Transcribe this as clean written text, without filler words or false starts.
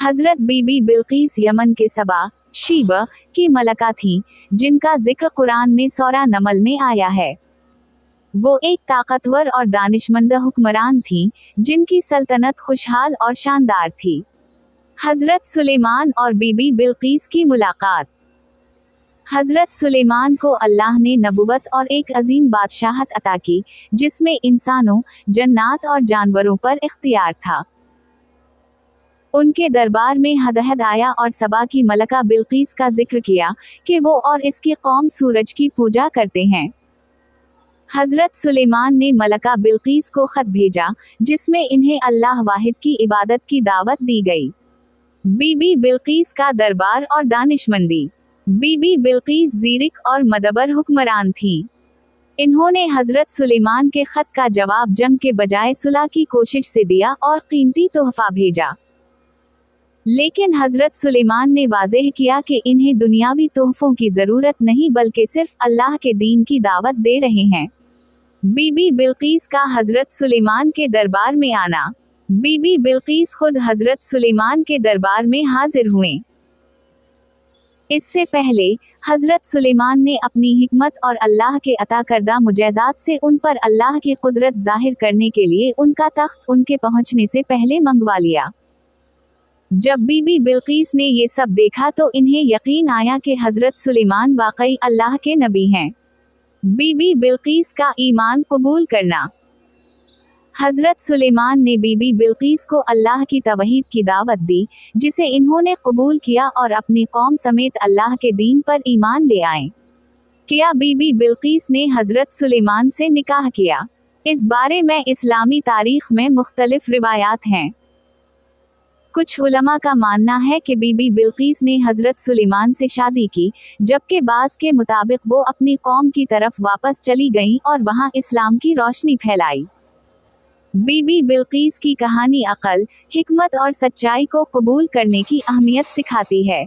हजरत बीबी Bilkis Yemen के सबा, शीबा की मलका थी, जिनका जिक्र कुरान में सूरह नमल में आया है। वो एक ताकतवर और दानिशमंद हुक्मरान थी, जिनकी सल्तनत खुशहाल और शानदार थी। हजरत सुलेमान और बीबी बिल्कीस की मुलाकात। हजरत सुलेमान को अल्लाह ने नबुवत और एक अजीम बादशाहत अता की, जिसमें इंसानों, जन्नात और जानवरों पर इख्तियार था। उनके दरबार में हदहद आया और सबा की मलका बिल्कीस का जिक्र किया कि वो और इसकी कौम सूरज की पूजा करते हैं। हजरत सुलेमान ने मलका बिल्कीस को खत भेजा, जिसमें इन्हें अल्लाह वाहिद की इबादत की दावत दी गई। बीबी बिल्कीस का दरबार और दानिशमंदी। बीबी बिल्कीस ज़ीरिक और मदबर हुक्मरान थी। इन्होंने हजरत सुलेमान के खत का जवाब जंग के बजाय सुलह की कोशिश से दिया और कीमती तोहफा भेजा। लेकिन हजरत सुलेमान ने वाज़ेह किया कि इन्हें दुनियावी तोहफों की ज़रूरत नहीं, बल्कि सिर्फ अल्लाह के दीन की दावत दे रहे हैं। बीबी बिल्कीस का हजरत सुलेमान के दरबार में आना। बीबी बिल्कीस खुद हजरत सुलेमान के दरबार में हाजिर हुए। इससे पहले हजरत सुलेमान ने अपनी हिकमत और अल्लाह के अता करदा मुजज़ात से उन पर अल्लाह की कुदरत जाहिर करने के लिए उनका तख्त उनके पहुंचने से पहले मंगवा लिया। जब बीबी बिल्कीस ने ये सब देखा तो इन्हें यकीन आया कि हजरत सुलेमान वाकई अल्लाह के नबी हैं। बीबी बिल्कीस का ईमान कबूल करना। हजरत सुलेमान ने बीबी बिल्कीस को अल्लाह की तौहीद की दावत दी, जिसे इन्होंने कबूल किया और अपनी कौम समेत अल्लाह के दीन पर ईमान ले आए। क्या बीबी बिल्कीस ने हजरत सुलेमान से निकाह किया? इस बारे में इस्लामी तारीख में मुख्तलिफ रिवायात हैं। कुछ उलमा का मानना है कि बीबी बिल्कीस ने हजरत सुलेमान से शादी की, जबकि बाज़ के मुताबिक वो अपनी कौम की तरफ वापस चली गईं और वहां इस्लाम की रोशनी फैलाई। बीबी बिल्कीस की कहानी अक्ल, हिकमत और सच्चाई को कबूल करने की अहमियत सिखाती है।